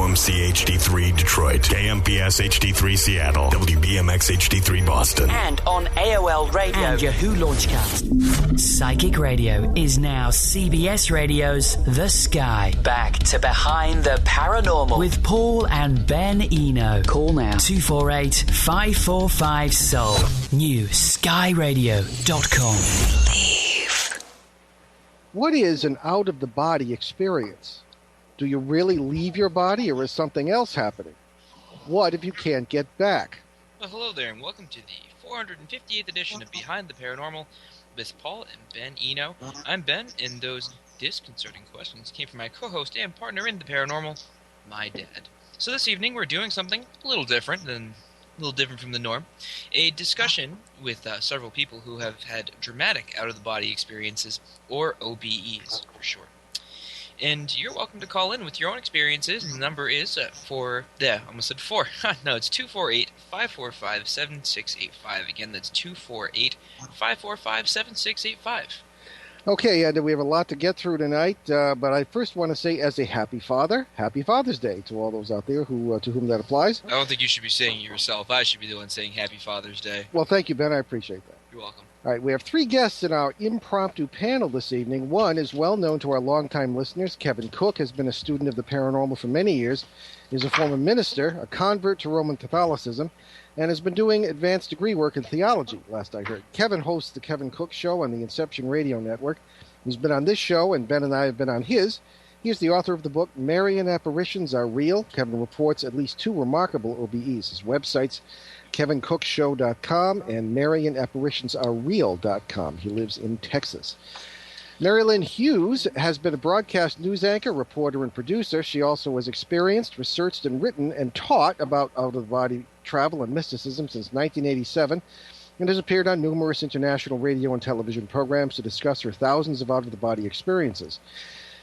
WUMC HD3 Detroit, KMPS HD3 Seattle, WBMX HD3 Boston. And on AOL Radio and Yahoo Launchcast. Psychic Radio is now CBS Radio's The Sky. Back to Behind the Paranormal with Paul and Ben Eno. Call now 248-545-SOUL. New skyradio.com. Believe. What is an out-of-the-body experience? Do you really leave your body, or is something else happening? What if you can't get back? Well, hello there, and welcome to the 458th edition of Behind the Paranormal with Paul and Ben Eno. I'm Ben, and those disconcerting questions came from my co-host and partner in the paranormal, my dad. So this evening we're doing something a little different from the norm. A discussion with several people who have had dramatic out-of-the-body experiences, or OBEs for short. And you're welcome to call in with your own experiences. The number is it's 248-545-7685. Again, that's 248-545-7685. Okay, and we have a lot to get through tonight, but I first want to say, as a happy father, Happy Father's Day to all those out there who to whom that applies. I don't think you should be saying it yourself. I should be the one saying Happy Father's Day. Well, thank you, Ben. I appreciate that. You're welcome. All right, we have three guests in our impromptu panel this evening. One is well known to our longtime listeners. Kevin Cook has been a student of the paranormal for many years. He's a former minister, a convert to Roman Catholicism, and has been doing advanced degree work in theology, last I heard. Kevin hosts the Kevin Cook Show on the Inception Radio Network. He's been on this show, and Ben and I have been on his. He is the author of the book, Marian Apparitions Are Real. Kevin reports at least two remarkable OBEs. His websites, kevincookshow.com and marianapparitionsarereal.com. He lives in Texas. Marilynn Hughes has been a broadcast news anchor, reporter, and producer. She also has experienced, researched, and written and taught about out-of-the-body travel and mysticism since 1987 and has appeared on numerous international radio and television programs to discuss her thousands of out-of-the-body experiences.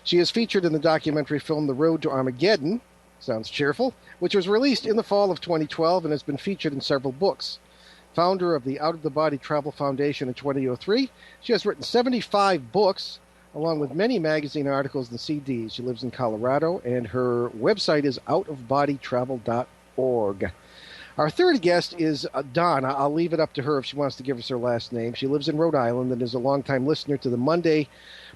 She is featured in the documentary film The Road to Armageddon, sounds cheerful, which was released in the fall of 2012 and has been featured in several books. Founder of the Out-of-the-Body Travel Foundation in 2003, she has written 75 books, along with many magazine articles and CDs. She lives in Colorado, and her website is outofbodytravel.org. Our third guest is Donna. I'll leave it up to her if she wants to give us her last name. She lives in Rhode Island and is a longtime listener to the Monday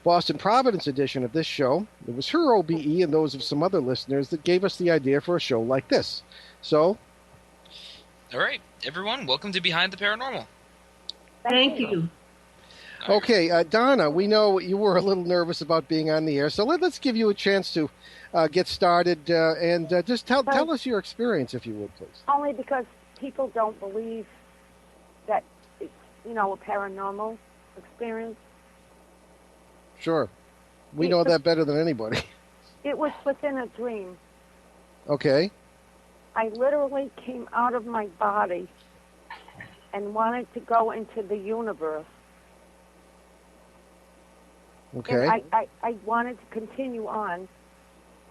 Boston Providence edition of this show. It was her OBE and those of some other listeners that gave us the idea for a show like this. So, all right, everyone, welcome to Behind the Paranormal. Thank you. Okay, Donna, we know you were a little nervous about being on the air, so let's give you a chance to get started and just tell us your experience, if you would, please. Only because people don't believe that it's, a paranormal experience. Sure. We know that better than anybody. It was within a dream. Okay. I literally came out of my body and wanted to go into the universe. Okay. And I wanted to continue on,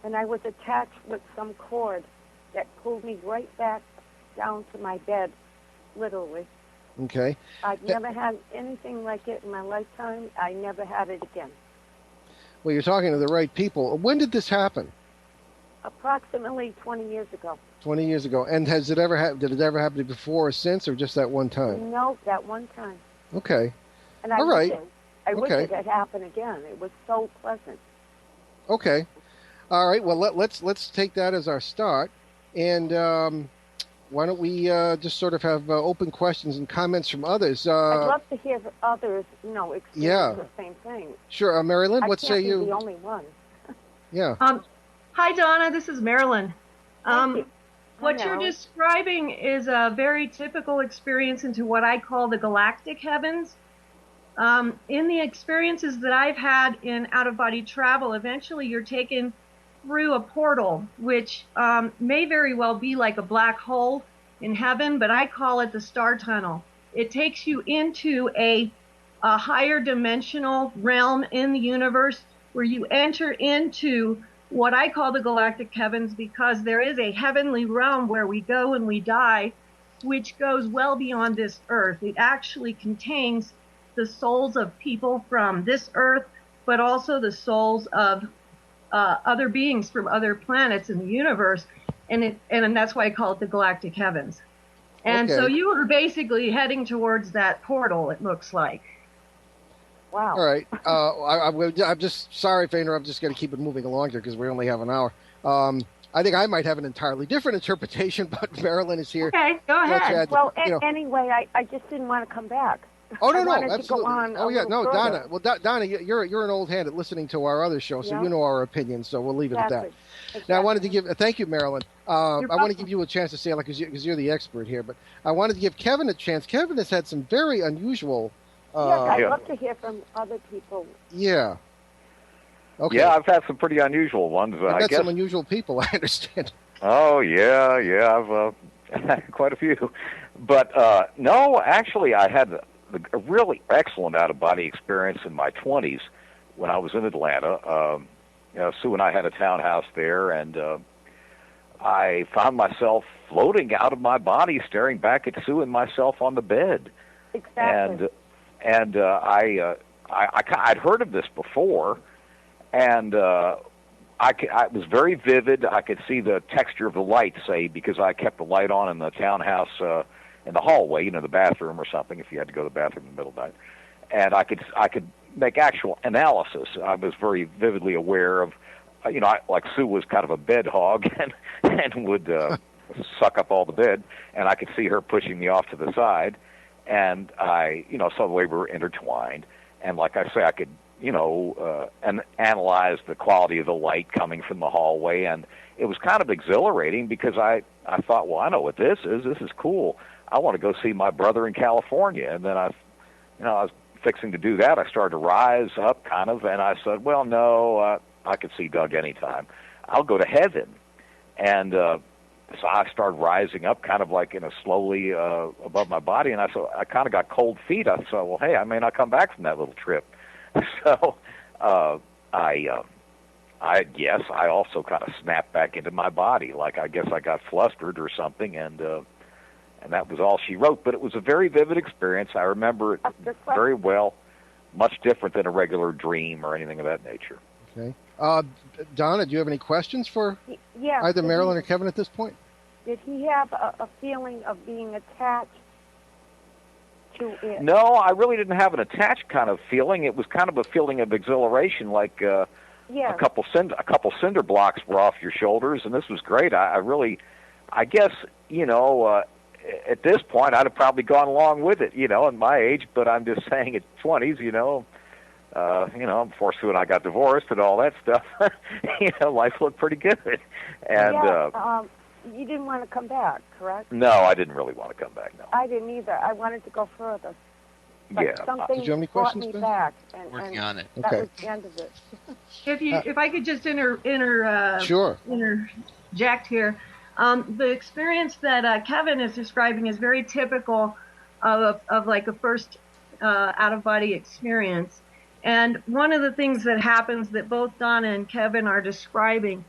and I was attached with some cord that pulled me right back down to my bed, literally. Okay. I've never had anything like it in my lifetime. I never had it again. Well, you're talking to the right people. When did this happen? Approximately 20 years ago. 20 years ago. And did it ever happen before or since, or just that one time? No, that one time. Okay. And all right. I wish it had happened again. It was so pleasant. Okay. All right. Well, let's take that as our start. And why don't we just sort of have open questions and comments from others? I'd love to hear others, experience the same thing. Sure. Marilynn, what say you? I can't be the only one. Yeah. Hi, Donna. This is Marilynn. What you're describing is a very typical experience into what I call the galactic heavens. In the experiences that I've had in out-of-body travel, eventually you're taken through a portal, which may very well be like a black hole in heaven, but I call it the star tunnel. It takes you into a higher dimensional realm in the universe where you enter into what I call the galactic heavens, because there is a heavenly realm where we go and we die, which goes well beyond this earth. It actually contains the souls of people from this earth, but also the souls of other beings from other planets in the universe, and that's why I call it the galactic heavens. And so you were basically heading towards that portal, it looks like. Wow. All right. I'm just sorry if I interrupt. I'm just going to keep it moving along here because we only have an hour. I think I might have an entirely different interpretation, but Marilynn is here. Okay, go ahead. Well, anyway, I just didn't want to come back. Oh, no, absolutely. To go on Donna. Well, Donna, you're an old hand at listening to our other show, so you know our opinions, so we'll leave it at that. Exactly. Now, I wanted to give thank you, Marilynn. I want to give you a chance to say, because you're the expert here, but I wanted to give Kevin a chance. Kevin has had some very unusual... yes, I'd love to hear from other people. Yeah. Okay. Yeah, I've had some pretty unusual ones. I've met some unusual people, I understand. Oh, yeah, I've had quite a few. But, no, actually, I had a really excellent out-of-body experience in my 20s when I was in Atlanta. Sue and I had a townhouse there, and I found myself floating out of my body, staring back at Sue and myself on the bed. Exactly. And I'd heard of this before, and I was very vivid. I could see the texture of the light, say, because I kept the light on in the townhouse in the hallway, the bathroom or something, if you had to go to the bathroom in the middle of the night. And I could make actual analysis. I was very vividly aware of, like Sue was kind of a bed hog and would suck up all the bed, and I could see her pushing me off to the side, and I, saw the way we were intertwined. And like I say, I could, and analyze the quality of the light coming from the hallway, and it was kind of exhilarating because I thought, well, I know what this is. This is cool. I want to go see my brother in California. And then I was fixing to do that. I started to rise up kind of, and I said, well, no, I could see Doug anytime. I'll go to heaven. And so I started rising up kind of like slowly above my body, and I kind of got cold feet. I thought, well, hey, I may not come back from that little trip. So I guess I also kind of snapped back into my body. Like I guess I got flustered or something, and that was all she wrote. But it was a very vivid experience. I remember it very well, much different than a regular dream or anything of that nature. Okay. Donna, do you have any questions for either Marilynn or Kevin at this point? Did he have a feeling of being attached to it? No, I really didn't have an attached kind of feeling. It was kind of a feeling of exhilaration, like a couple cinder blocks were off your shoulders, and this was great. I guess, at this point, I'd have probably gone along with it, in my age, but I'm just saying at 20s, before Sue and I got divorced and all that stuff, life looked pretty good. And you didn't want to come back, correct? No, I didn't really want to come back, no. I didn't either. I wanted to go further. But something did you have any brought questions, me Ben? back. Working on it. That was the end of it. If I could just sure. interject here. The experience that Kevin is describing is very typical of like a first out-of-body experience. And one of the things that happens that both Donna and Kevin are describing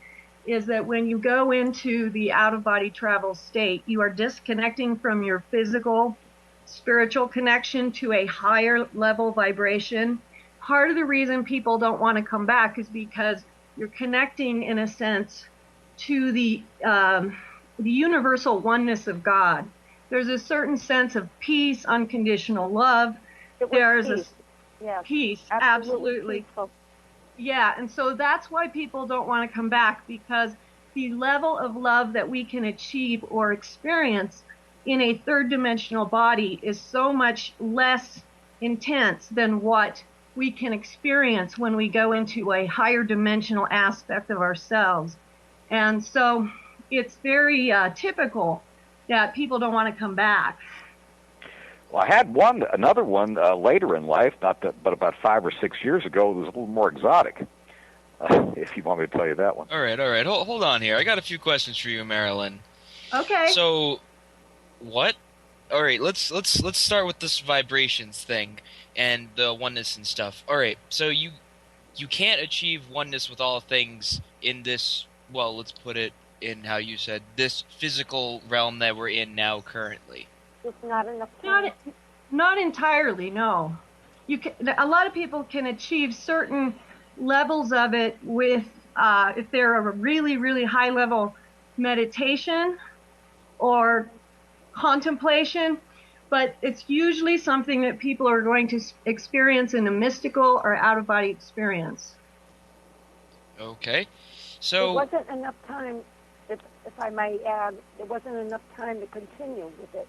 is that when you go into the out-of-body travel state, you are disconnecting from your physical, spiritual connection to a higher level vibration. Part of the reason people don't want to come back is because you're connecting, in a sense, to the universal oneness of God. There's a certain sense of peace, unconditional love. There's peace, absolutely. Peaceful. Yeah, and so that's why people don't want to come back, because the level of love that we can achieve or experience in a third dimensional body is so much less intense than what we can experience when we go into a higher dimensional aspect of ourselves. And so it's very typical that people don't want to come back. Well, I had another one later in life, but about 5 or 6 years ago. It was a little more exotic. If you want me to tell you that one. All right. Hold on here. I got a few questions for you, Marilynn. Okay. So, what? All right. Let's start with this vibrations thing and the oneness and stuff. All right. So you can't achieve oneness with all things in this. Well, let's put it in how you said, this physical realm that we're in now currently. It's not enough. Not entirely, no. A lot of people can achieve certain levels of it with if they're a really, really high level meditation or contemplation, but it's usually something that people are going to experience in a mystical or out-of-body experience. Okay. So there wasn't enough time, if I might add, there wasn't enough time to continue with it.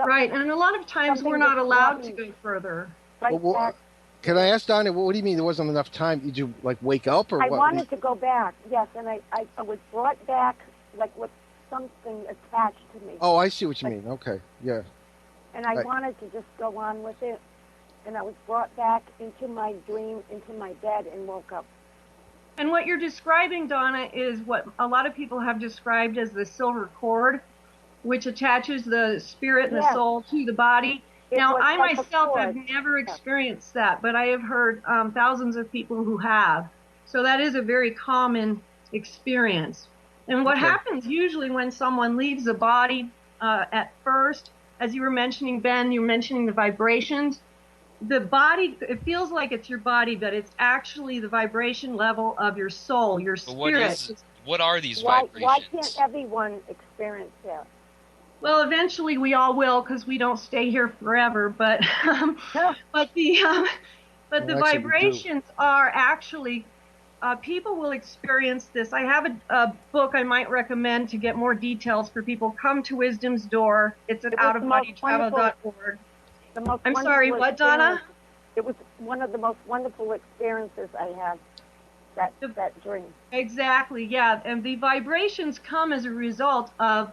Right, and a lot of times we're not allowed to go further. Well, can I ask Donna, what do you mean there wasn't enough time? Did you, like, wake up or what? I wanted to go back, yes, and I was brought back, like, with something attached to me. Oh, I see what you mean. Okay, yeah. And I wanted to just go on with it, and I was brought back into my dream, into my bed, and woke up. And what you're describing, Donna, is what a lot of people have described as the silver cord, which attaches the spirit and the soul to the body. Now, I myself have never experienced that, but I have heard thousands of people who have. So that is a very common experience. And what happens usually when someone leaves the body at first, as you were mentioning, Ben, you were mentioning the vibrations. The body, it feels like it's your body, but it's actually the vibration level of your soul, your spirit. What are these vibrations? Why can't everyone experience that? Well, eventually we all will, because we don't stay here forever. But the vibrations are actually people will experience this. I have a book I might recommend to get more details for people. Come to Wisdom's Door. It's at outofbodytravel.org. I'm sorry, what, Donna? It was one of the most wonderful experiences I had, that dream. Exactly, yeah. And the vibrations come as a result of,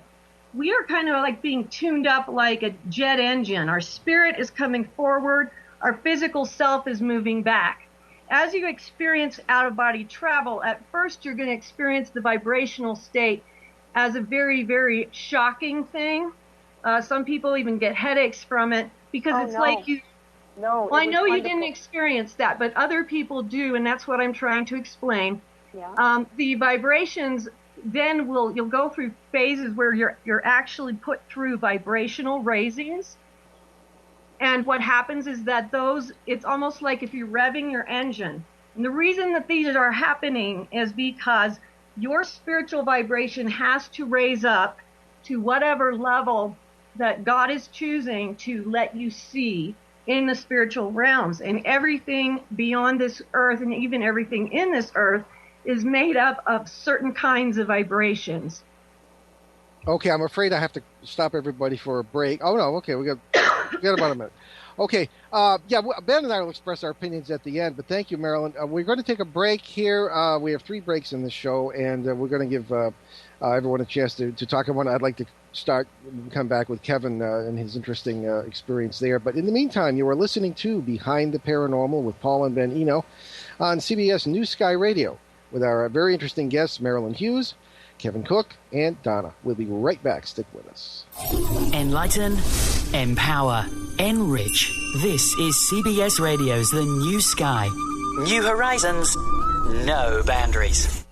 we are kind of like being tuned up like a jet engine. Our spirit is coming forward. Our physical self is moving back. As you experience out-of-body travel, at first you're going to experience the vibrational state as a very, very shocking thing. Some people even get headaches from it because like you... No. Well, I know you didn't experience that, but other people do, and that's what I'm trying to explain. Yeah. The vibrations... Then you'll go through phases where you're actually put through vibrational raisings. And what happens is that it's almost like if you're revving your engine. And the reason that these are happening is because your spiritual vibration has to raise up to whatever level that God is choosing to let you see in the spiritual realms. And everything beyond this earth and even everything in this earth is made up of certain kinds of vibrations. Okay, I'm afraid I have to stop everybody for a break. Oh, no, okay, we got about a minute. Okay, Ben and I will express our opinions at the end, but thank you, Marilynn. We're going to take a break here. We have 3 breaks in the show, and we're going to give everyone a chance to talk. I'd like to come back with Kevin and his interesting experience there. But in the meantime, you are listening to Behind the Paranormal with Paul and Ben Eno on CBS New Sky Radio, with our very interesting guests, Marilynn Hughes, Kevin Cook, and Donna. We'll be right back. Stick with us. Enlighten, empower, enrich. This is CBS Radio's The New Sky. New horizons, no boundaries.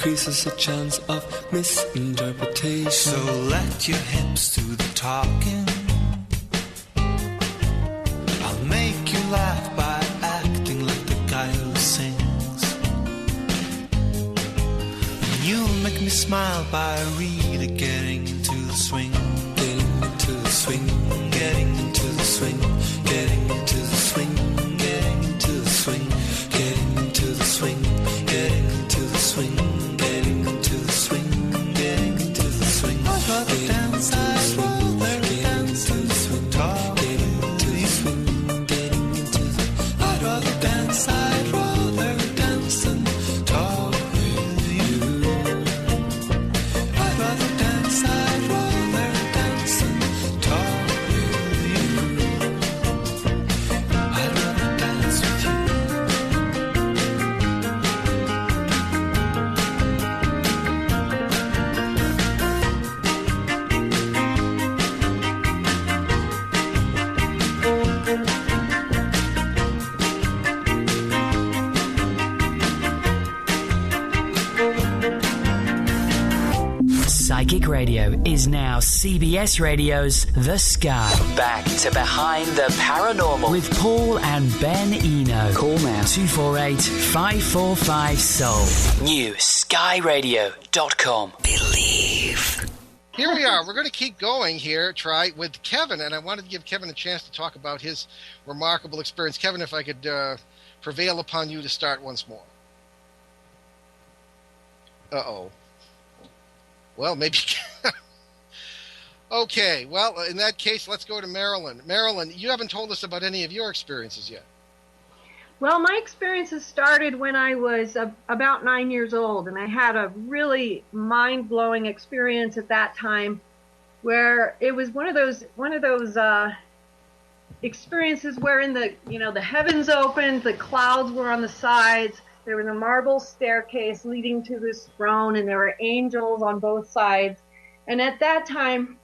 increases the chance of misinterpretation. So let your hips do the talking. I'll make you laugh by acting like the guy who sings. And you'll make me smile by really getting into the swing. Getting into the swing, getting into the swing, getting into the swing, getting into the swing, getting into the swing, getting into the swing, getting into the swing, getting into the swing. I'd rather dance, I'd rather dance and swing, talk, getting into the swing, getting into the. I'd rather dance, I'd rather dance and talk with you. I'd rather dance, I'd rather dance and talk with you. I'd rather dance with you. Psychic Radio is now CBS Radio's The Sky. Back to Behind the Paranormal with Paul and Ben Eno. Call now 248-545-SOUL. New skyradio.com. Believe. Here we are. We're going to keep going here, with Kevin, and I wanted to give Kevin a chance to talk about his remarkable experience. Kevin, if I could prevail upon you to start once more. Uh-oh. Well, maybe. Okay, well, in that case, let's go to Marilynn. Marilynn, you haven't told us about any of your experiences yet. Well, my experiences started when I was about 9 years old, and I had a really mind-blowing experience at that time, where it was one of those experiences wherein the heavens opened, the clouds were on the sides. There was a marble staircase leading to this throne, and there were angels on both sides. And at that time,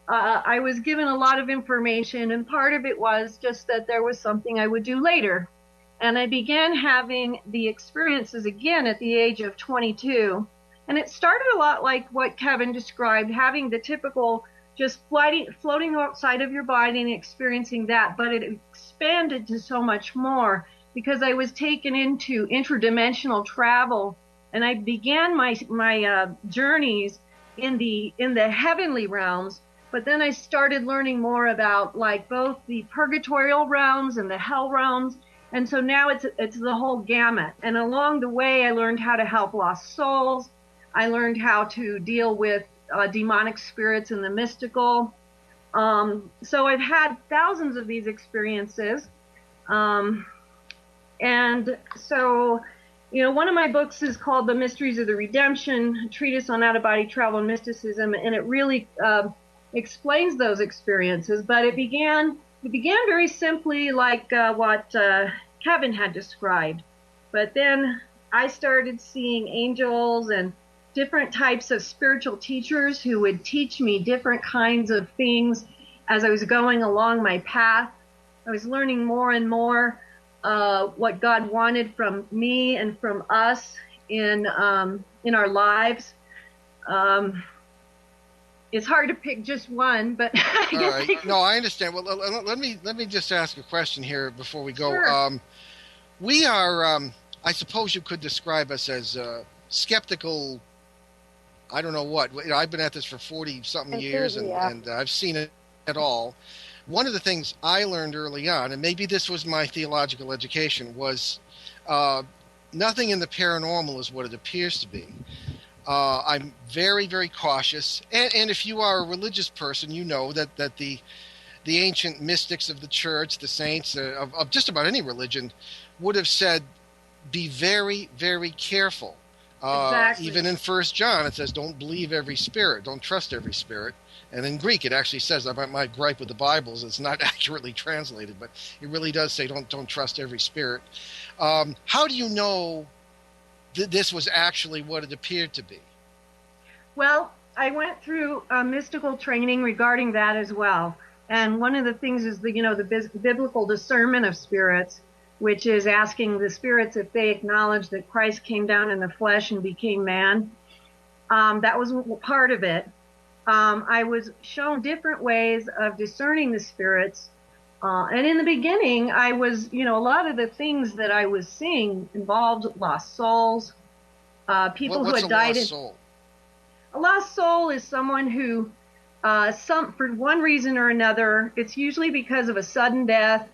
I was given a lot of information, and part of it was just that there was something I would do later. And I began having the experiences again at the age of 22. And it started a lot like what Kevin described, having the typical just floating outside of your body and experiencing that. But it expanded to so much more, because I was taken into interdimensional travel, and I began my journeys in the heavenly realms. But then I started learning more about both the purgatorial realms and the hell realms, and so now it's the whole gamut. And along the way, I learned how to help lost souls. I learned how to deal with demonic spirits and the mystical. So I've had thousands of these experiences. And so, one of my books is called The Mysteries of the Redemption, a treatise on out-of-body travel and mysticism, and it really explains those experiences. But it began very simply like what Kevin had described. But then I started seeing angels and different types of spiritual teachers who would teach me different kinds of things as I was going along my path. I was learning more and more what God wanted from me and from us in our lives. It's hard to pick just one, but all right. No, I understand. Well, let me just ask a question here before we go. Sure. We are, I suppose you could describe us as skeptical. I don't know what. I've been at this for 40-something years, and I've seen it at all. One of the things I learned early on, and maybe this was my theological education, was nothing in the paranormal is what it appears to be. I'm very, very cautious. And if you are a religious person, you know that the ancient mystics of the church, the saints of just about any religion, would have said, be very, very careful. Exactly. Even in 1 John, it says, don't believe every spirit, don't trust every spirit. And in Greek, it actually says, my gripe with the Bible is it's not accurately translated, but it really does say don't trust every spirit. How do you know that this was actually what it appeared to be? Well, I went through a mystical training regarding that as well. And one of the things is the biblical discernment of spirits. which is asking the spirits if they acknowledge that Christ came down in the flesh and became man. That was part of it. I was shown different ways of discerning the spirits. And in the beginning, I was, a lot of the things that I was seeing involved lost souls, people who had died. What's a lost soul? A lost soul is someone who, for one reason or another, it's usually because of a sudden death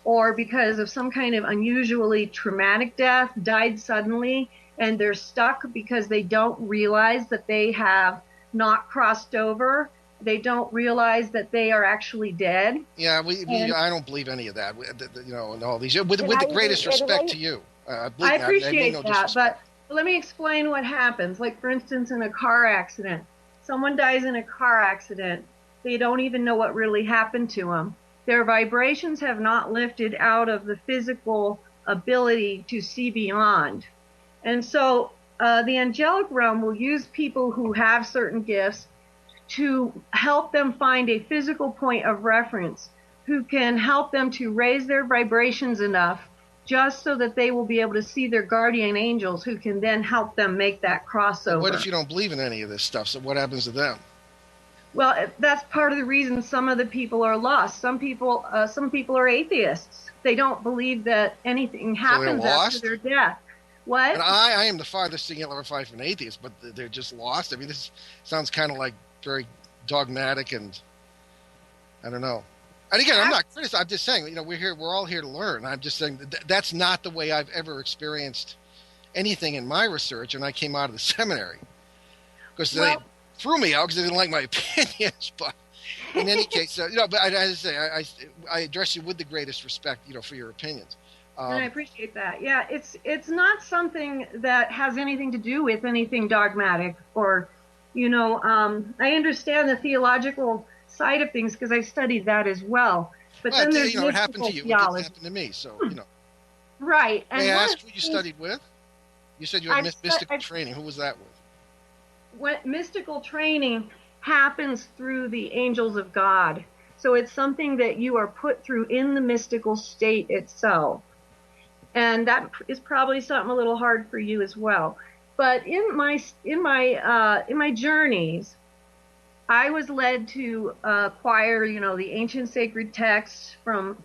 or because of some kind of unusually traumatic death, died suddenly, and they're stuck because they don't realize that they have not crossed over. They don't realize that they are actually dead. Yeah, I don't believe any of that. And all these. With the greatest respect to you, I appreciate that, but let me explain what happens. Like, for instance, in a car accident, someone dies in a car accident. They don't even know what really happened to them. Their vibrations have not lifted out of the physical ability to see beyond. And so the angelic realm will use people who have certain gifts to help them find a physical point of reference, who can help them to raise their vibrations enough just so that they will be able to see their guardian angels, who can then help them make that crossover. What if you don't believe in any of this stuff? So what happens to them? Well, that's part of the reason some of the people are lost. Some people are atheists. They don't believe that anything happens after their death. What? And I am the farthest thing you'll ever find from an atheist, but they're just lost. I mean, this sounds kind of like very dogmatic, and I don't know. And again, I'm not criticizing. I'm just saying, we're all here to learn. I'm just saying that's not the way I've ever experienced anything in my research, and I came out of the seminary because they threw me out because they didn't like my opinions. But in any case, but as I say, I address you with the greatest respect, for your opinions. And I appreciate that. Yeah, it's not something that has anything to do with anything dogmatic or, I understand the theological side of things because I studied that as well. But then there's it happened to you. Theology. It didn't happen to me, so Right. May I ask who you studied with? You said you had mystical training. Who was that with? What mystical training happens through the angels of God. So it's something that you are put through in the mystical state itself. And that is probably something a little hard for you as well. But in my journeys, I was led to acquire, the ancient sacred texts from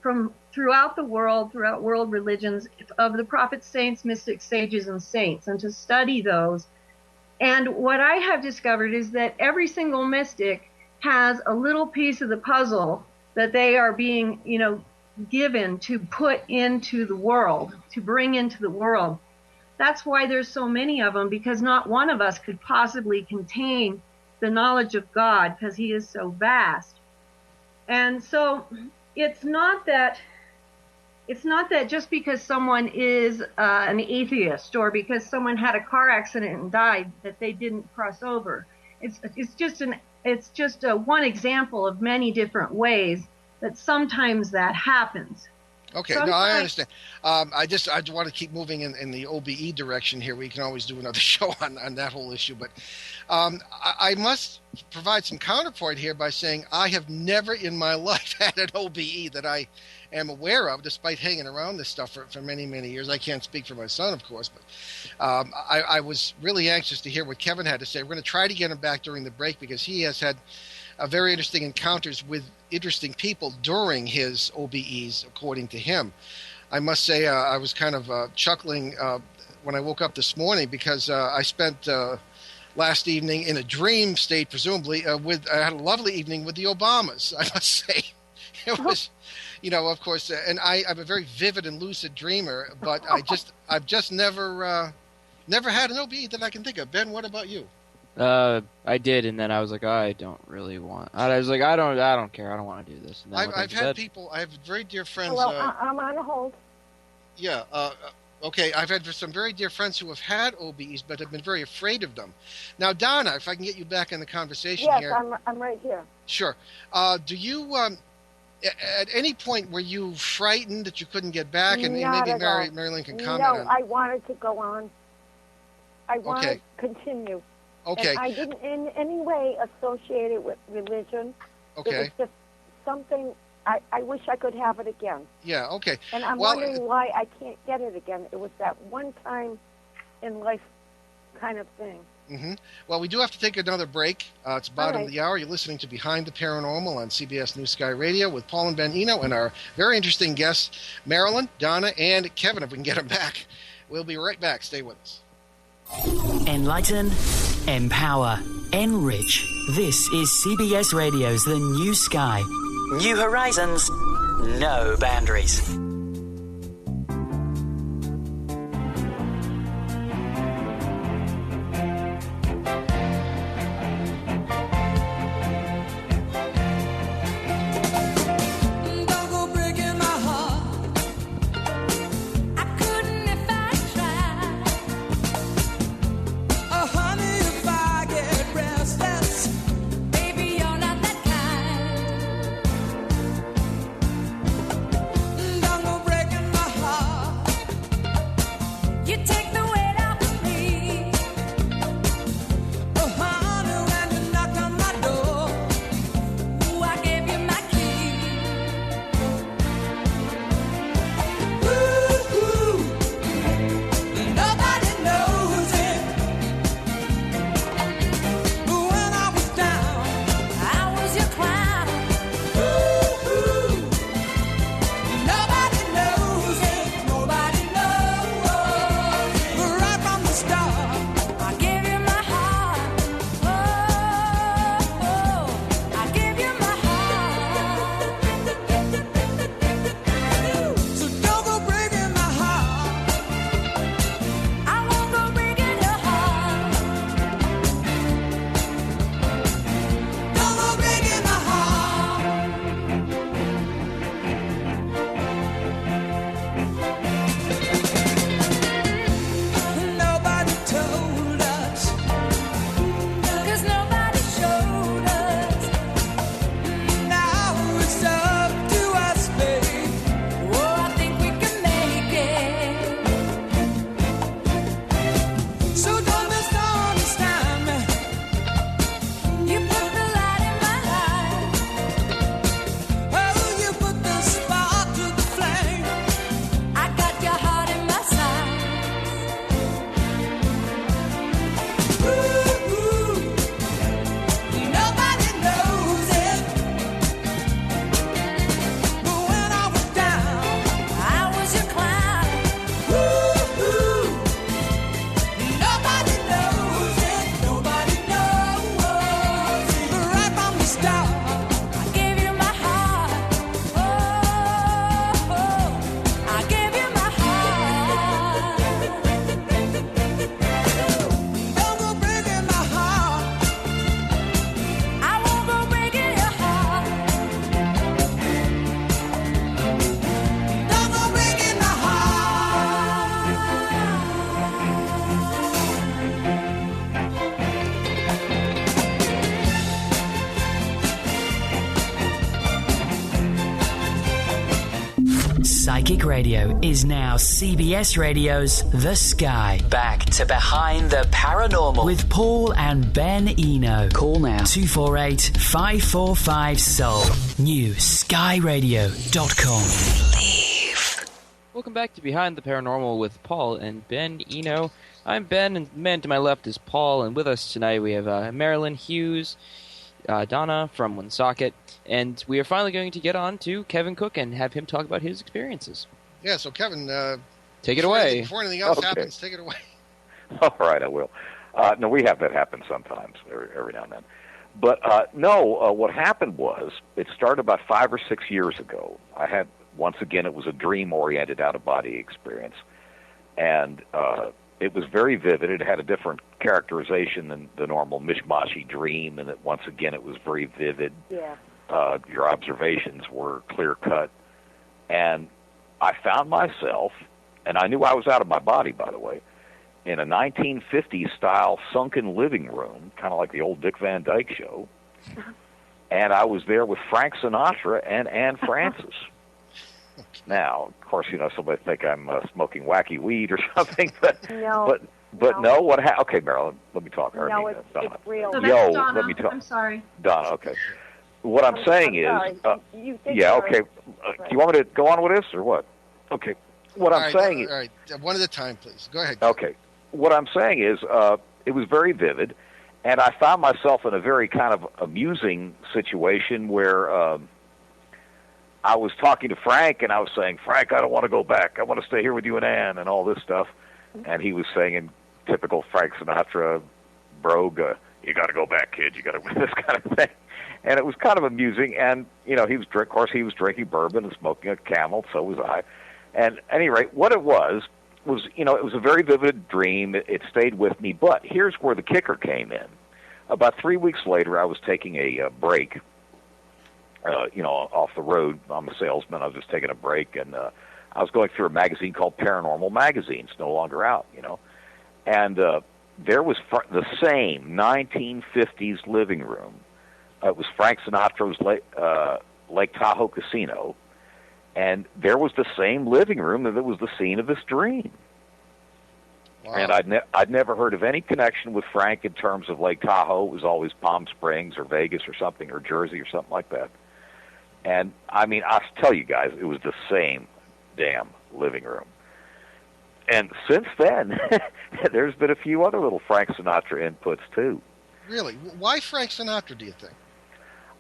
throughout the world, throughout world religions, of the prophets, saints, mystics, sages, and saints, and to study those. And what I have discovered is that every single mystic has a little piece of the puzzle that they are being, given to put into the world, to bring into the world. That's why there's so many of them, because not one of us could possibly contain the knowledge of God, because he is so vast. And so it's not that just because someone is an atheist or because someone had a car accident and died that they didn't cross over. It's just one example of many different ways that sometimes that happens. Okay, no, I understand. I want to keep moving in the OBE direction here. We can always do another show on that whole issue. But I must provide some counterpoint here by saying I have never in my life had an OBE that I am aware of, despite hanging around this stuff for many, many years. I can't speak for my son, of course, but I was really anxious to hear what Kevin had to say. We're going to try to get him back during the break because he has had very interesting encounters with interesting people during his OBEs, according to him. I must say I was kind of chuckling when I woke up this morning because I spent last evening in a dream state, presumably, I had a lovely evening with the Obamas, I must say. It was, of course, and I'm a very vivid and lucid dreamer, but I've just never had an OBE that I can think of. Ben, what about you? I did, and then I was like, I don't really want. I was like, I don't care. I don't want to do this. And then I've had people. I have very dear friends. Hello, I'm on hold. Yeah. Okay. I've had some very dear friends who have had OBEs, but have been very afraid of them. Now, Donna, if I can get you back in the conversation here. Yes, I'm right here. Sure. Do you? At any point were you frightened that you couldn't get back? And maybe Marilynn can comment on. No, I wanted to go on. I wanted to continue. Okay. And I didn't in any way associate it with religion. Okay. It was just something I wish I could have it again. Yeah, okay. And I'm wondering why I can't get it again. It was that one time in life kind of thing. Mm-hmm. Well, we do have to take another break. It's bottom of the hour. You're listening to Behind the Paranormal on CBS News Sky Radio with Paul and Ben Eno and our very interesting guests, Marilynn, Donna, and Kevin, if we can get them back. We'll be right back. Stay with us. Enlighten, empower, enrich. This is CBS Radio's The New Sky. New horizons, no boundaries. Psychic Radio is now CBS Radio's The Sky. Back to Behind the Paranormal with Paul and Ben Eno. Call now 248-545-SOUL. NewSkyRadio.com. Welcome back to Behind the Paranormal with Paul and Ben Eno. I'm Ben, and the man to my left is Paul, and with us tonight we have Marilynn Hughes, Donna from Woonsocket, and we are finally going to get on to Kevin Cook and have him talk about his experiences. Yeah, so Kevin, take it away. Before anything else happens, take it away. All right, I will. No, we have that happen sometimes, every now and then. But what happened was, it started about 5 or 6 years ago. I had, once again, it was a dream-oriented out-of-body experience, and it was very vivid. It had a different characterization than the normal mishmashy dream, and once again, it was very vivid. Yeah. Your observations were clear-cut. And I found myself, and I knew I was out of my body, by the way, in a 1950s-style sunken living room, kind of like the old Dick Van Dyke Show. And I was there with Frank Sinatra and Anne Francis. Now, of course, somebody think I'm smoking wacky weed or something, but no. Okay, Marilynn, let me talk. No, it's real. So Donna. let me talk. I'm sorry. Donna, okay. what I'm saying is, yeah, okay. Do you want me to go on with this or what? Okay. What I'm saying is, all right, one at a time, please. Go ahead. Okay. What I'm saying is, it was very vivid, and I found myself in a very kind of amusing situation where I was talking to Frank, and I was saying, Frank, I don't want to go back. I want to stay here with you and Ann and all this stuff. And he was saying in typical Frank Sinatra brogue, you got to go back, kid. You got to this kind of thing. And it was kind of amusing. And, he was drinking bourbon and smoking a Camel. So was I. And at any rate, what it was, it was a very vivid dream. It stayed with me. But here's where the kicker came in. About 3 weeks later, I was taking a break, off the road. I'm a salesman. I was just taking a break. And I was going through a magazine called Paranormal Magazine. It's no longer out, And there was the same 1950s living room. It was Frank Sinatra's Lake Tahoe Casino. And there was the same living room that was the scene of this dream. Wow. And I'd never heard of any connection with Frank in terms of Lake Tahoe. It was always Palm Springs or Vegas or something, or Jersey or something like that. And, I'll tell you guys, it was the same damn living room. And since then, there's been a few other little Frank Sinatra inputs, too. Really? Why Frank Sinatra, do you think?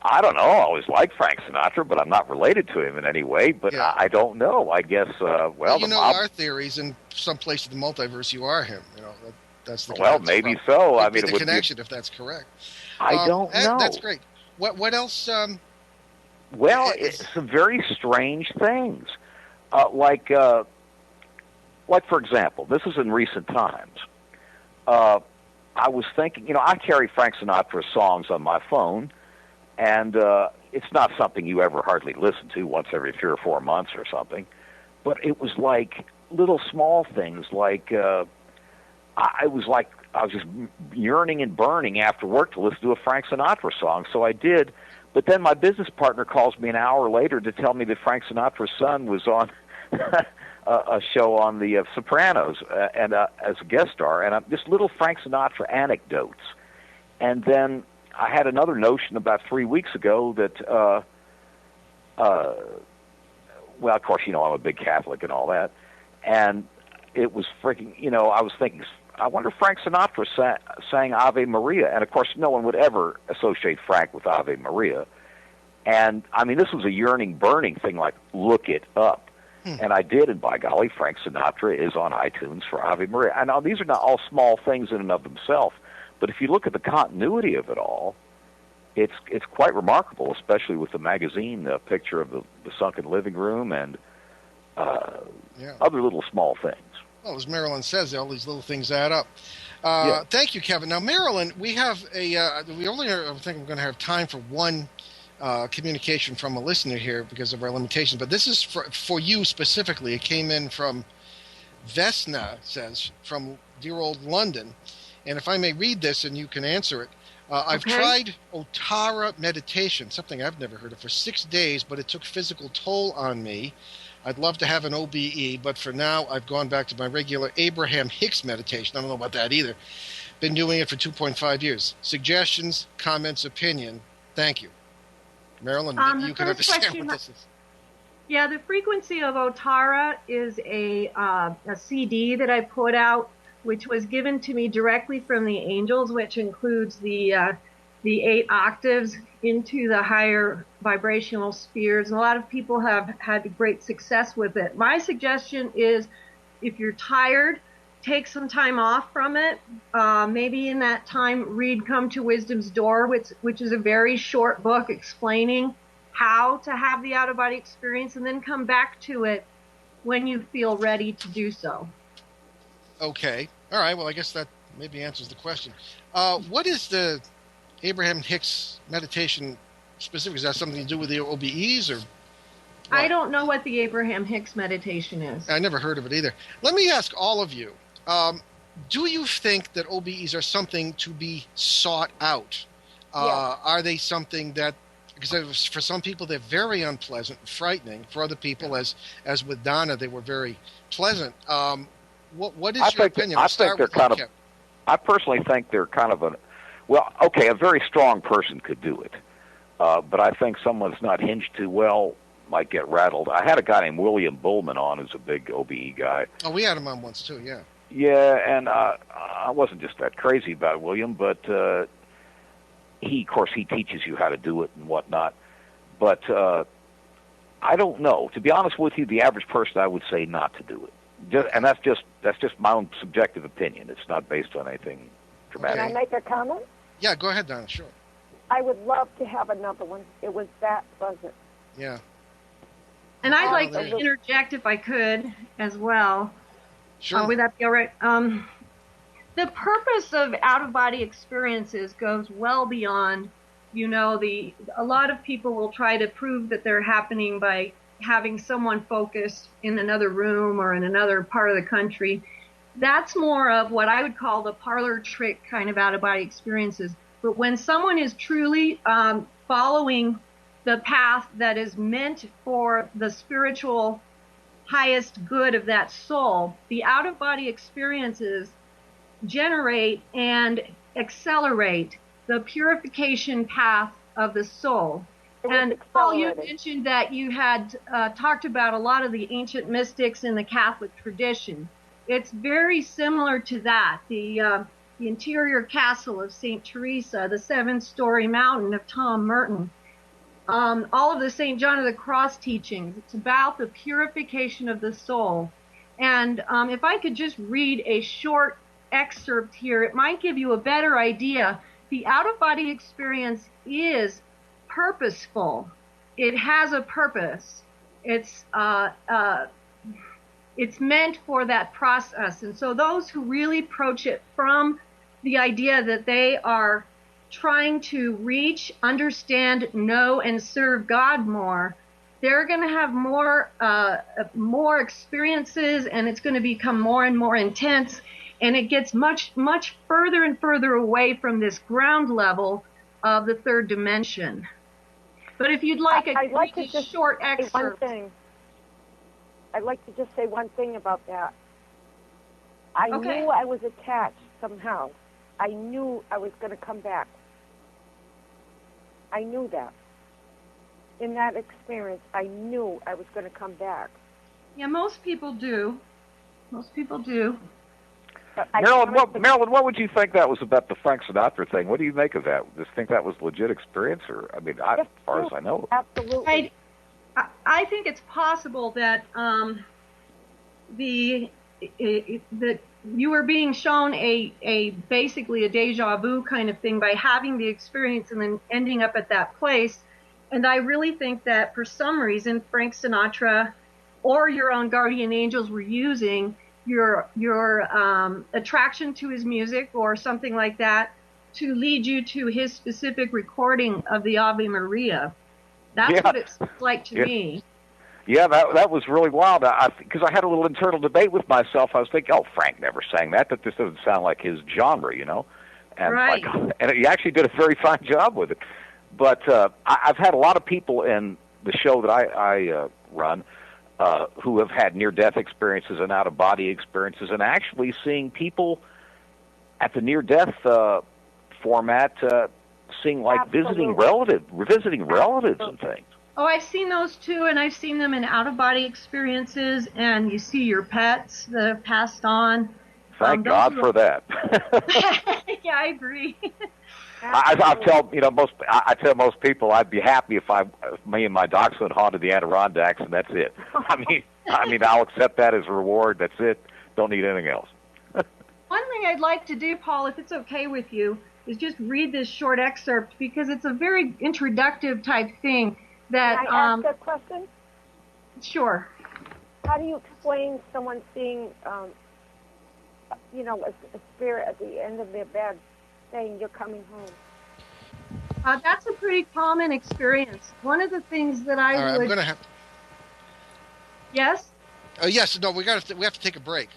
I don't know. I always liked Frank Sinatra, but I'm not related to him in any way. But yeah. I don't know. I guess, our theories, in some place in the multiverse, you are him. That's the well, maybe so. I mean, the connection, if that's correct. I don't know. That's great. What else? It's some very strange things. Like, for example, this is in recent times. I was thinking, I carry Frank Sinatra songs on my phone, and it's not something you ever hardly listen to once every 3 or 4 months or something. But it was like little small things, like I was just yearning and burning after work to listen to a Frank Sinatra song, so I did. But then my business partner calls me an hour later to tell me that Frank Sinatra's son was on a show on the Sopranos and as a guest star, and just little Frank Sinatra anecdotes. And then I had another notion about 3 weeks ago that, of course, I'm a big Catholic and all that, and it was freaking, I was thinking, I wonder if Frank Sinatra sang Ave Maria. And, of course, no one would ever associate Frank with Ave Maria. And, this was a yearning, burning thing, like, look it up. And I did, and by golly, Frank Sinatra is on iTunes for Ave Maria. And now these are not all small things in and of themselves, but if you look at the continuity of it all, it's quite remarkable, especially with the magazine picture of the sunken living room and other little small things. Well, as Marilynn says, all these little things add up. Thank you, Kevin. Now, Marilynn, we have I think we're going to have time for one communication from a listener here because of our limitations. But this is for you specifically. It came in from Vesna, says, from dear old London. And if I may read this and you can answer it. I've tried Otara meditation, something I've never heard of, for 6 days, but it took physical toll on me. I'd love to have an OBE, but for now, I've gone back to my regular Abraham Hicks meditation. I don't know about that either. Been doing it for 2.5 years. Suggestions, comments, opinion. Thank you. Marilynn, you can understand what this is. Yeah, the frequency of Otara is a CD that I put out, which was given to me directly from the angels, which includes the 8 octaves into the higher vibrational spheres, and a lot of people have had great success with it. My suggestion is, if you're tired, take some time off from it. Maybe in that time, read Come to Wisdom's Door, which is a very short book explaining how to have the out-of-body experience, and then come back to it when you feel ready to do so. Okay. All right. Well, I guess that maybe answers the question. What is the Abraham Hicks meditation specific? Is that something to do with the OBEs or? What? I don't know what the Abraham Hicks meditation is. I never heard of it either. Let me ask all of you, do you think that OBEs are something to be sought out? Yes. Are they something that, because for some people they're very unpleasant and frightening. For other people, as with Donna, they were very pleasant. What is your opinion? I personally think they're kind of a very strong person could do it. But I think someone that's not hinged too well might get rattled. I had a guy named William Bullman on, who's a big OBE guy. Oh, we had him on once too, yeah. Yeah, and I wasn't just that crazy about William, but of course, he teaches you how to do it and whatnot. But I don't know. To be honest with you, the average person, I would say not to do it. And that's just my own subjective opinion. It's not based on anything dramatic. Can I make a comment? Yeah, go ahead, Donna, sure. I would love to have another one. It was that pleasant. Yeah. And I'd like to interject, if I could, as well. Sure. Would that be all right? The purpose of out-of-body experiences goes well beyond, a lot of people will try to prove that they're happening by having someone focused in another room or in another part of the country. That's more of what I would call the parlor trick kind of out-of-body experiences. But when someone is truly following the path that is meant for the spiritual highest good of that soul, the out-of-body experiences generate and accelerate the purification path of the soul. And Paul, you mentioned that you had talked about a lot of the ancient mystics in the Catholic tradition. It's very similar to that. The interior castle of St. Teresa, the 7-story mountain of Tom Merton, all of the St. John of the Cross teachings. It's about the purification of the soul. And if I could just read a short excerpt here, it might give you a better idea. The out-of-body experience is purposeful. It has a purpose. It's meant for that process. And so those who really approach it from the idea that they are trying to reach, understand, know, and serve God more, they're going to have more experiences, and it's going to become more and more intense, and it gets much, much further and further away from this ground level of the third dimension. But if you'd like, I'd like to just short excerpt. One thing. I'd like to just say one thing about that. I knew I was attached somehow. I knew I was going to come back. I knew that. In that experience, I knew I was going to come back. Yeah, most people do. Most people do. Marilynn, what would you think that was about the Frank Sinatra thing? What do you make of that? Do you think that was a legit experience? Or, I mean, as far as I know. Absolutely. I think it's possible that that you were being shown a basically a deja vu kind of thing by having the experience and then ending up at that place. And I really think that for some reason Frank Sinatra or your own guardian angels were using your attraction to his music or something like that to lead you to his specific recording of the Ave Maria. That's what it's like to me. Yeah, that was really wild. Because I had a little internal debate with myself. I was thinking, Frank never sang that. That just doesn't sound like his genre, And right. And he actually did a very fine job with it. But I've had a lot of people in the show that I run who have had near-death experiences and out-of-body experiences, and actually seeing people at the near-death format seeing like visiting relatives and things. Oh, I've seen those too, and I've seen them in out-of-body experiences, and you see your pets that have passed on. Thank God for that. Yeah, I agree. I tell most people I'd be happy if me and my dachshund haunted the Adirondacks, and that's it. I mean, I'll accept that as a reward. That's it. Don't need anything else. One thing I'd like to do, Paul, if it's okay with you, is just read this short excerpt because it's a very introductive type thing. That, Can I ask a question? Sure. How do you explain someone seeing, a spirit at the end of their bed saying you're coming home? That's a pretty common experience. One of the things that I would... I'm going to have... Yes? Yes, no, we have to take a break.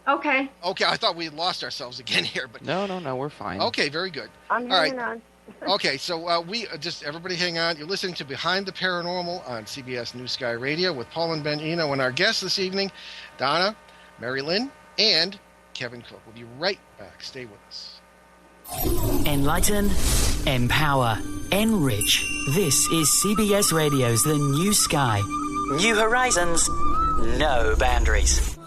Okay. Okay, I thought we had lost ourselves again here, but... No, we're fine. Okay, very good. I'm hanging on. Okay, so we just everybody hang on. You're listening to Behind the Paranormal on CBS New Sky Radio with Paul and Ben Eno, and our guests this evening, Donna, Marilynn, and Kevin Cook. We'll be right back. Stay with us. Enlighten, empower, enrich. This is CBS Radio's The New Sky. New horizons, no boundaries.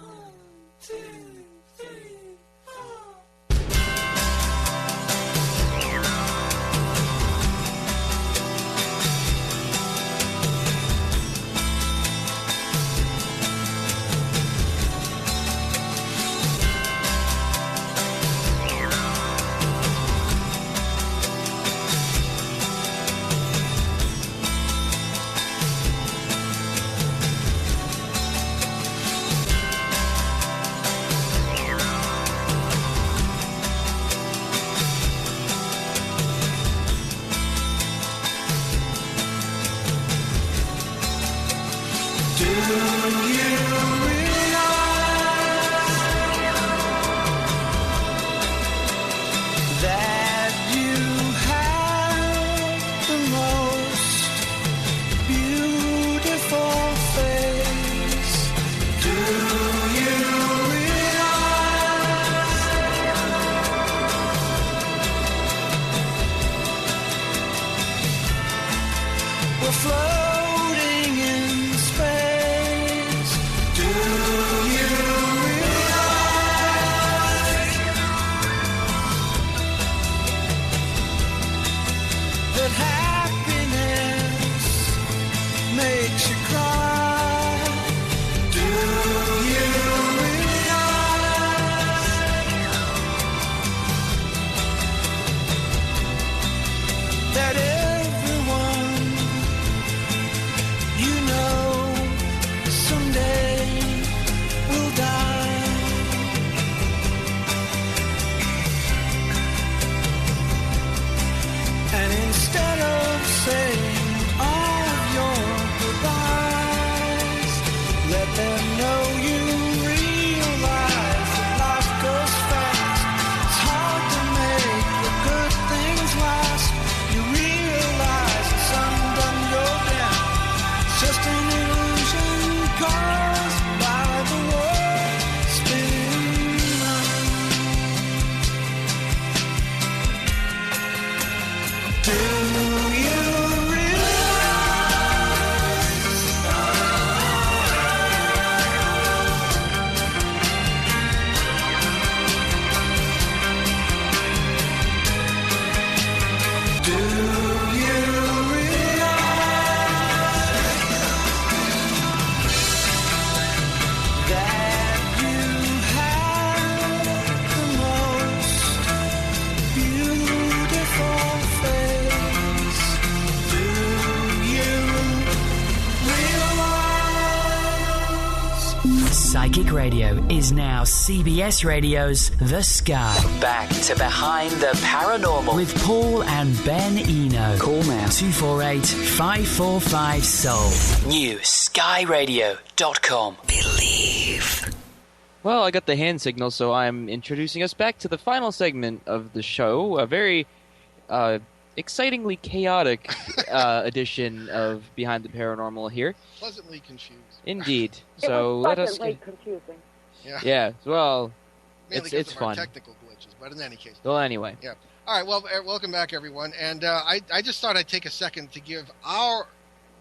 Psychic Radio is now CBS Radio's The Sky. Back to Behind the Paranormal with Paul and Ben Eno. Call now 248-545-SOUL. New skyradio.com. Believe. Well, I got the hand signal, so I'm introducing us back to the final segment of the show. A very excitingly chaotic edition of Behind the Paranormal here. Pleasantly confused. Indeed. It So was let us. confusing. Yeah. Well, mainly it's of our fun. technical glitches, but in any case. Well, anyway. Yeah. All right. Well, welcome back, everyone. And I just thought I'd take a second to give our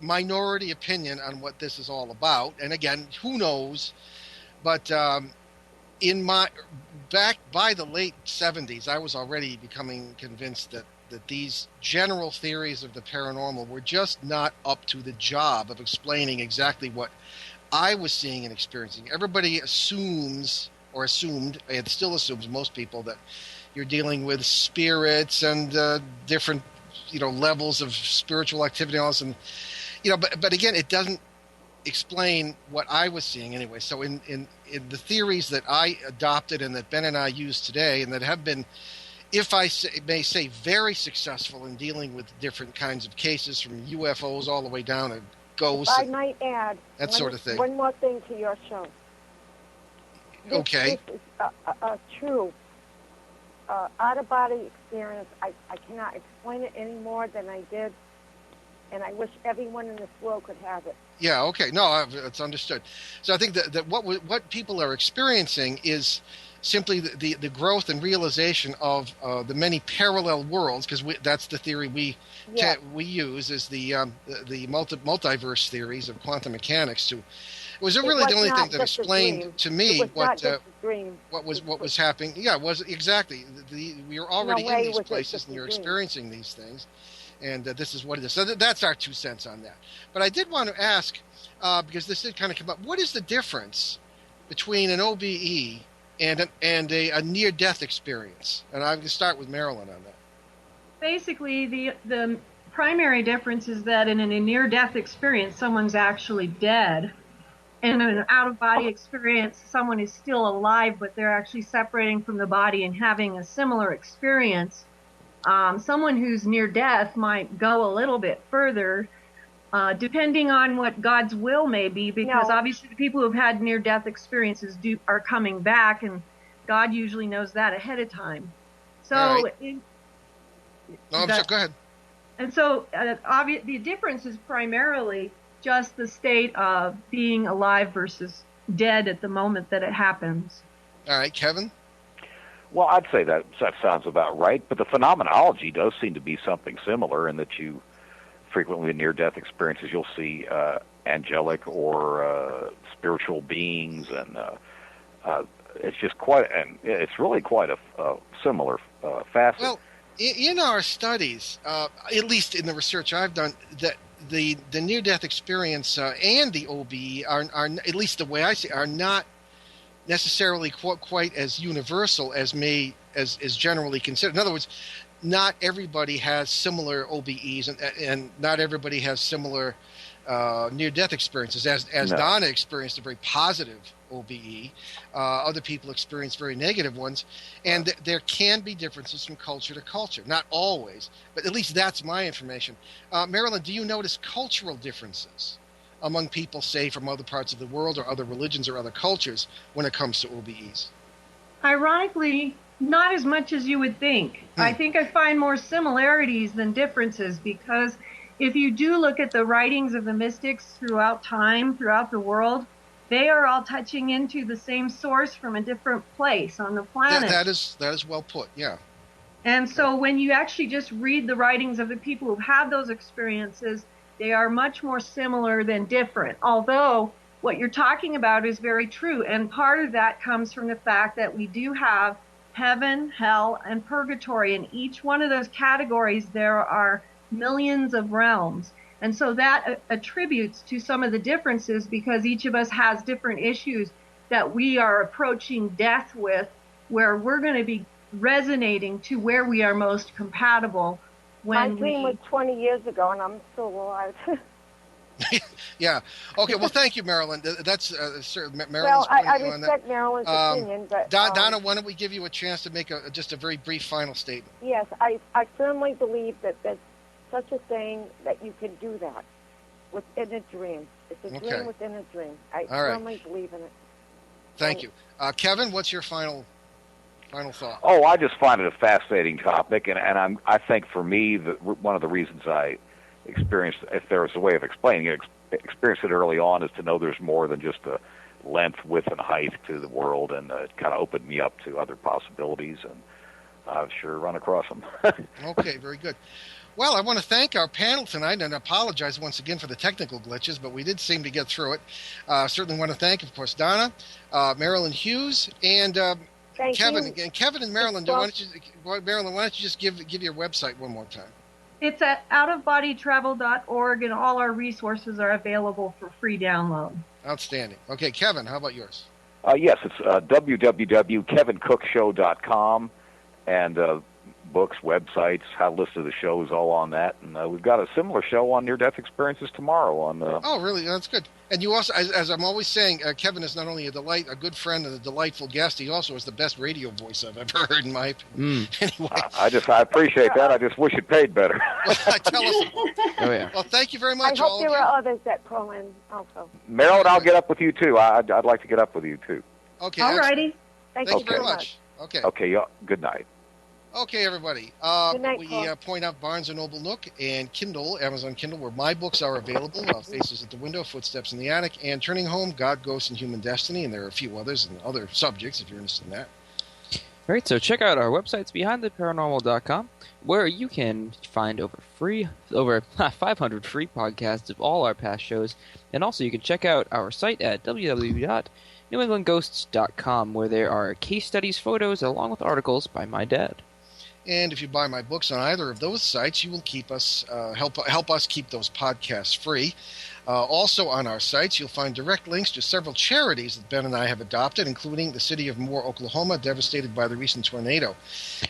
minority opinion on what this is all about. And again, who knows? But back by the late 70s, I was already becoming convinced that these general theories of the paranormal were just not up to the job of explaining exactly what I was seeing and experiencing. Everybody assumed, and still assumes, most people, that you're dealing with spirits and different, levels of spiritual activity and all this, and but again, it doesn't explain what I was seeing anyway. So in the theories that I adopted and that Ben and I use today, and that have been, if I may say, very successful in dealing with different kinds of cases, from UFOs all the way down to ghosts. I might add that sort of thing. One more thing to your show. Okay. This is a true out-of-body experience. I cannot explain it any more than I did, and I wish everyone in this world could have it. Yeah, okay. No, it's understood. So I think that what people are experiencing is simply the growth and realization of the many parallel worlds, because that's the theory we use, is the multiverse theories of quantum mechanics. It was really the only thing that explained to me what was happening. Yeah, it was exactly. We were already in these places, and you're experiencing these things, and this is what it is. So that's our 2 cents on that. But I did want to ask, because this did kind of come up, what is the difference between an OBE and a near-death experience? And I'm going to start with Marilynn on that. Basically, the primary difference is that in a near-death experience, someone's actually dead. In an out-of-body experience, someone is still alive, but they're actually separating from the body and having a similar experience. Someone who's near death might go a little bit further, depending on what God's will may be, because obviously the people who've had near-death experiences are coming back, and God usually knows that ahead of time. So, go ahead. And so, the difference is primarily just the state of being alive versus dead at the moment that it happens. All right, Kevin? Well, I'd say that sounds about right, but the phenomenology does seem to be something similar in that you frequently in near-death experiences you'll see angelic or spiritual beings, and it's just it's really quite a similar facet. Well, in our studies, at least in the research I've done, that the near-death experience and the OBE are, at least the way I see it, are not necessarily quite as universal as is generally considered. In other words, not everybody has similar OBEs, and not everybody has similar near-death experiences. As Donna experienced a very positive OBE, other people experience very negative ones, and there can be differences from culture to culture. Not always, but at least that's my information. Marilynn, do you notice cultural differences among people, say, from other parts of the world or other religions or other cultures when it comes to OBEs? Ironically, not as much as you would think. I think I find more similarities than differences, because if you do look at the writings of the mystics throughout time, throughout the world, they are all touching into the same source from a different place on the planet. That is well put, yeah. And so when you actually just read the writings of the people who've had those experiences, they are much more similar than different. Although what you're talking about is very true, and part of that comes from the fact that we do have heaven, hell, and purgatory. In each one of those categories, there are millions of realms. And so that attributes to some of the differences, because each of us has different issues that we are approaching death with, where we're going to be resonating to where we are most compatible. My dream was 20 years ago, and I'm still alive. Yeah. Okay. Well, thank you, Marilynn. That's Marilyn's well, I respect Marilyn's opinion, but Donna, why don't we give you a chance to make just a very brief final statement? Yes, I firmly believe that there's such a thing that you can do that within a dream. It's a dream within a dream. I firmly believe in it. Thank you, Kevin. What's your final thought? Oh, I just find it a fascinating topic, and I think for me one of the reasons I experienced, if there was a way of explaining it, experienced it early on, is to know there's more than just a length, width, and height to the world, and it kind of opened me up to other possibilities, and I've sure run across them. Okay, very good. Well, I want to thank our panel tonight, and apologize once again for the technical glitches, but we did seem to get through it. Certainly want to thank, of course, Donna, Marilynn Hughes, and Kevin. And Kevin and Marilynn, why don't you just give your website one more time? It's at outofbodytravel.org, and all our resources are available for free download. Outstanding. Okay, Kevin, how about yours? Yes, it's www.kevincookshow.com, and books, websites, how to listen to the shows, all on that. And we've got a similar show on near-death experiences tomorrow. Oh, really? That's good. And you also, as I'm always saying, Kevin is not only a good friend and a delightful guest, he also is the best radio voice I've ever heard, in my opinion. Anyway. I appreciate that. I just wish it paid better. Well, tell us about it. Oh, yeah. Well, thank you very much, I hope there are others that call in also. Marilynn, I'll get up with you, too. I'd like to get up with you, too. Okay. All righty. Thank you very much. Okay. Okay, good night. Okay, everybody. Good night, we point out Barnes & Noble Nook and Kindle, Amazon Kindle, where my books are available. Faces at the Window, Footsteps in the Attic, and Turning Home, God, Ghosts, and Human Destiny. And there are a few others and other subjects if you're interested in that. Right, so check out our websites, behindtheparanormal.com, where you can find over 500 free podcasts of all our past shows, and also you can check out our site at www.newenglandghosts.com, where there are case studies, photos, along with articles by my dad. And if you buy my books on either of those sites, you will keep us help us keep those podcasts free. Also on our sites, you'll find direct links to several charities that Ben and I have adopted, including the city of Moore, Oklahoma, devastated by the recent tornado.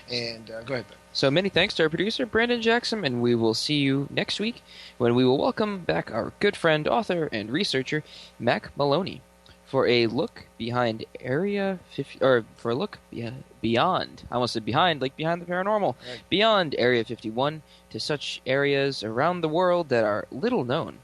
And go ahead, Ben. So many thanks to our producer, Brandon Jackson, and we will see you next week when we will welcome back our good friend, author, and researcher, Mac Maloney, for a look behind Area 50, or for a look beyond. I almost said behind, like behind the paranormal. Right. Beyond Area 51 to such areas around the world that are little known.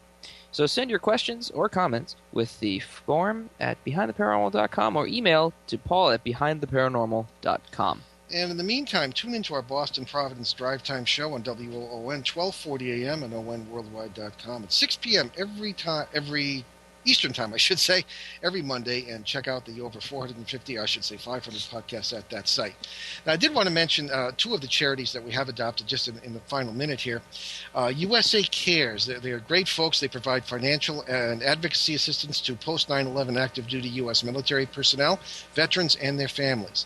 So send your questions or comments with the form at behindtheparanormal.com or email to paul@behindtheparanormal.com. And in the meantime, tune into our Boston Providence Drive Time show on WOON 1240 AM and ONWorldwide.com at 6 p.m. every Eastern Time, I should say, every Monday, and check out the over 450, 500 podcasts at that site. Now, I did want to mention two of the charities that we have adopted just in the final minute here. USA Cares, they're great folks. They provide financial and advocacy assistance to post-9/11 active duty U.S. military personnel, veterans, and their families.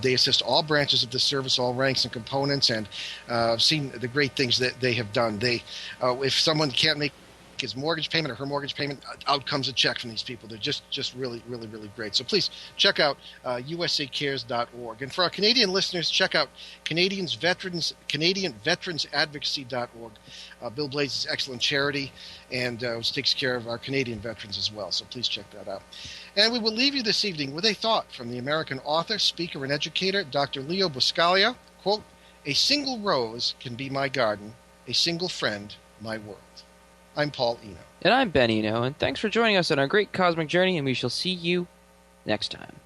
They assist all branches of the service, all ranks and components, and I've seen the great things that they have done. If someone can't make his mortgage payment or her mortgage payment, out comes a check from these people. They're just really, really, really great. So please check out usacares.org. And for our Canadian listeners, check out CanadianVeteransAdvocacy.org. Bill Blaze's excellent charity, and which takes care of our Canadian veterans as well. So please check that out. And we will leave you this evening with a thought from the American author, speaker, and educator, Dr. Leo Buscaglia. Quote, "A single rose can be my garden, a single friend my world." I'm Paul Eno. And I'm Ben Eno, and thanks for joining us on our great cosmic journey, and we shall see you next time.